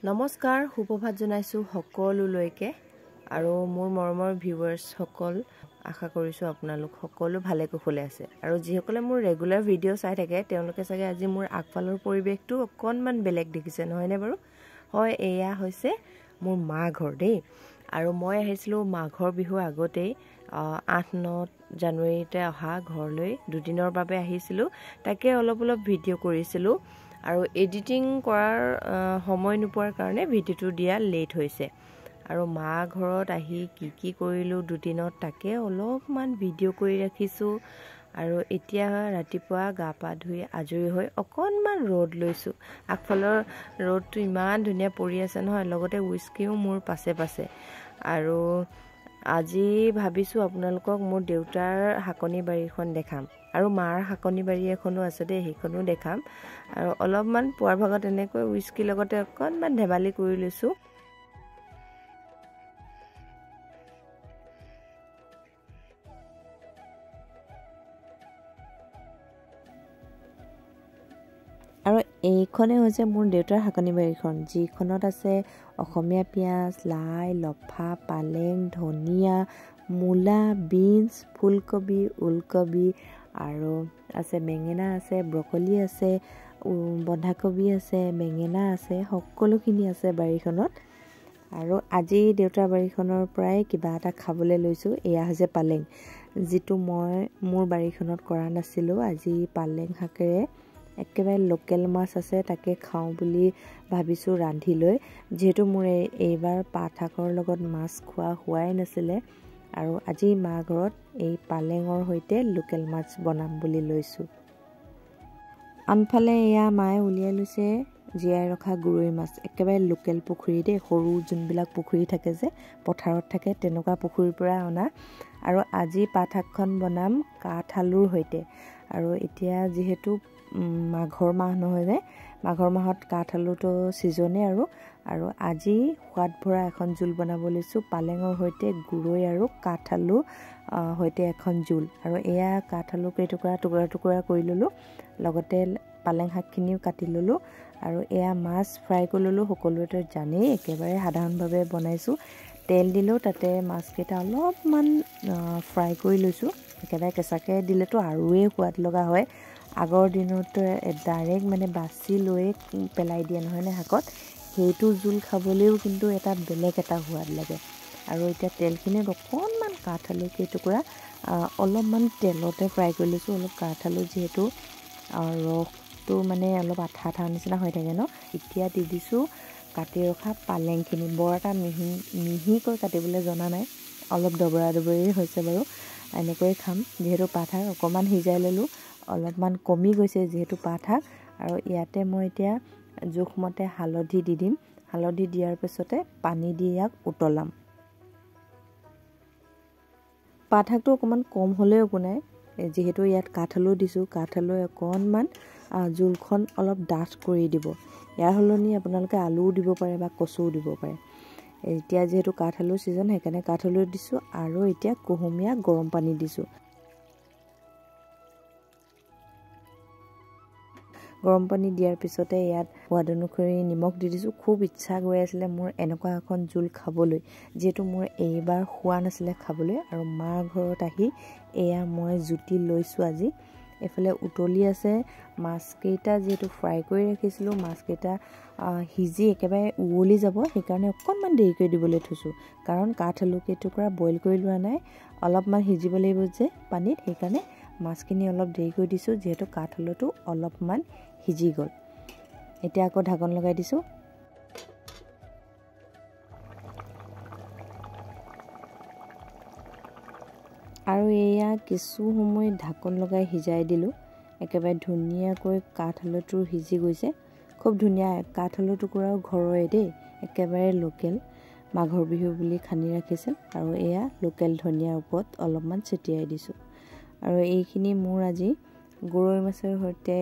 নমস্কাৰ সুপ্ৰভাত জনাইছো সকলোলৈকে আৰু মোৰ মৰমৰ ভিউৱাৰ্ছ সকল আশা কৰিছো আপোনালোক সকলো ভালে কুশলে আছে আৰু যিসকলে মোৰ ৰেগুলাৰ ভিডিঅ' চাই থাকে তেওঁলোকে চাগে আজি মোৰ আগফালৰ পৰিবেশটো অকনমান বেলেগ দেখিছে নহয়নে বাৰু হয় এয়া হৈছে মোৰ মা ঘৰ দেই আৰু মই আহিছিলো মাঘৰ বিহু আগতেই 8-9 জানুৱাৰীতে অহা ঘৰলৈ দুদিনৰ বাবে আহিছিলো তাকে অলপ ভিডিঅ' কৰিছিলো আৰু এডিটিং কৰাৰ সময় নোপোৱাৰ কাৰণে ভিডিঅ'টো দিয়া লেট হৈছে আৰু মা ঘৰত আহি কি কৰিলো দুদিনত তাকে অলপমান ভিডিঅ' কৰি ৰাখিছো আৰু এতিয়া ৰাতিপুৱা গা পা ধুই আজৰি হৈ অকনমান ৰ'দ লৈছো আগফালৰ ৰ'দটো ইমান ধুনীয়া পৰি আছে নহয় লগতে উইস্কিও মোৰ পাছে আৰু আজি ভাবিছো আপোনালোকক মোৰ দেউতাৰ হাকনি বাৰীখন দেখাম আৰু মাৰ হাকনি বাৰী এখনো আছে দে হেখনো দেখাম আৰু অলপমান পুৱাৰ ভাগত এনেকৈ উইস্কি লগতে অকনমান ধেমালি কৰি লৈছো আৰু এইখনে হৈছে মোৰ দেউতাৰ হাকনি বাৰীখন যিখনত আছে অসমীয়া পিয়াজ লাই লফা পালেং ধনিয়া মূলা বিনছ ফুলকবি ওলকবি আৰু আছে বেঙেনা আছে ব্ৰকলি আছে বন্ধাকবি আছে বেঙেনা আছে সকলোখিনি আছে বাৰীখনত আৰু আজি দেউতাৰ বাৰীখনৰ পৰাই কিবা এটা খাবলৈ লৈছো এয়া হৈছে পালেং যিটো মই মোৰ বাৰীখনত কৰা নাছিলো আজি পালেং শাকেৰে একেবাৰে লোকেল মাছ আছে তাকে খাও বুলি ভাবিছো ৰান্ধি লৈ যেহেতু মোৰ এইবাৰ পাঠাকৰ লগত মাছ খোৱা হোৱাই নাছিলে আৰু আজি মা ঘৰত এই পালেঙৰ হৈতে লোকেল মাছ বনাম বুলি লৈছো আনফালে এয়া মায়ে উলিয়াই লৈছে জিয়াই ৰখা গুৰৈ মাছ একেবাৰে লোকেল পুখুৰী দে সৰু যোনবিলাক পুখুৰী থাকে যে পথাৰত থাকে তেনেকুৱা পুখুৰীৰ পৰা অনা আৰু আজি পাঠাকখন বনাম কাঠআলুৰ হৈতে আৰু এতিয়া যেহেতু মাঘৰ মাহ নহয় যে মাঘৰ মাহত কাঠআলুটো সিজনে আৰু আজি সোৱাদ ভৰা এখন জুল বনাব লৈছো পালেঙৰ হৈতে গুৰৈ আৰু কাঠআলু হৈতে এখন জুল আৰু এয়া কাঠআলু টুকুৰা কৰি ললো লগতে পালেং শাকখিনিও কাটি ললো আৰু এয়া মাছ ফ্ৰাই কৰি ললো সকলোতে জানেই একেবাৰে সাধাৰণভাৱে বনাইছো তেল দিলো তাতে মাছ কেইটা অলপমান ফ্ৰাই কৰি লৈছো একেবাৰে কেঁচাকে দিলেতো আৰুৱে সোৱাদ লগা হয় আগৰ দিনত ডাইৰেক্ট মানে বাছি লৈ পেলাই দিয়ে নহয় নে শাকত সেইটো জুল খাবলৈও কিন্তু এটা বেলেগ এটা সোৱাদ লাগে আৰু এতিয়া তেলখিনিত অকনমান কাঠআলু কেইটুকুৰা অলপমান তেলতে ফ্ৰাই কৰি লৈছো অলপ কাঠআলু যেহেতু ৰসটো মানে অলপ আঠা নিচিনা হৈ থাকে ন এতিয়া দি দিছো কাটি ৰখা পালেংখিনি বৰ এটা মিহিকৈ কাটিবলৈ জনা নাই অলপ দবৰা হৈছে বাৰু এনেকৈ খাম যেহেতু পাঠা অকমান সিজাই ললো অলপমান কমি গৈছে যেহেতু পাঠা আৰু ইয়াতে মই এতিয়া জোখমতে হালধি দি দিম হালধি দিয়াৰ পিছতে পানী দি ইয়াক উতলাম পাঠাটো অকমান কম হ'লেও একো নাই যেহেতু ইয়াত কাঠআলু দিছো কাঠআলু অকনমান জোলখন অলপ ডাঠ কৰি দিব ইয়াৰ হলনি আপোনালোকে আলুও দিব পাৰে বা কচুও দিব পাৰে এতিয়া যেহেতু কাঠআলু সিজন সেইকাৰণে কাঠআলু দিছো আৰু এতিয়া কুহুমীয়া গৰম পানী দিছো গৰম পানী দিয়াৰ পিছতে ইয়াত সোৱাদ অনুসৰি নিমখ দি দিছো খুব ইচ্ছা গৈ আছিলে মোৰ এনেকুৱা এখন জুল খাবলৈ যেহেতু মোৰ এইবাৰ খোৱা নাছিলে খাবলৈ আৰু মাৰ ঘৰত আহি এয়া মই জুতি লৈছো আজি এফালে উতলি আছে মাছ কেইটা যেহেতু ফ্ৰাই কৰি ৰাখিছিলো মাছ কেইটা হিজি একেবাৰে উৱলি যাব সেইকাৰণে অকনমান দেৰিকৈ দিবলৈ থৈছো কাৰণ কাঠআলু কেইটুকুৰা বইল কৰি লোৱা নাই অলপমান সিজিব লাগিব যে পানীত সেইকাৰণে মাছখিনি অলপ দেৰিকৈ দিছো যেহেতু কাঠআলুটো অলপমান সিজি গল এতিয়া আকৌ ঢাকন লগাই দিছো আৰু এয়া কিছু সময় ঢাকন লগাই সিজাই দিলো একেবাৰে ধুনীয়াকৈ কাঠআলুটো সিজি গৈছে খুব ধুনীয়া কাঠআলু টুকুৰাও ঘৰৰে দেই একেবাৰে লোকেল মাঘৰ বিহু বুলি খানি ৰাখিছে আৰু এয়া লোকেল ধনিয়াৰ ওপৰত অলপমান ছটিয়াই দিছো আৰু এইখিনি মোৰ আজি গুৰৈ মাছৰ হৈতে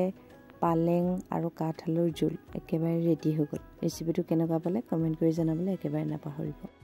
পালেং আৰু কাঠআলুৰ জোল একেবাৰে ৰেডি হৈ গ'ল ৰেচিপিটো কেনেকুৱা পালে কমেন্ট কৰি জনাবলৈ একেবাৰে নাপাহৰিব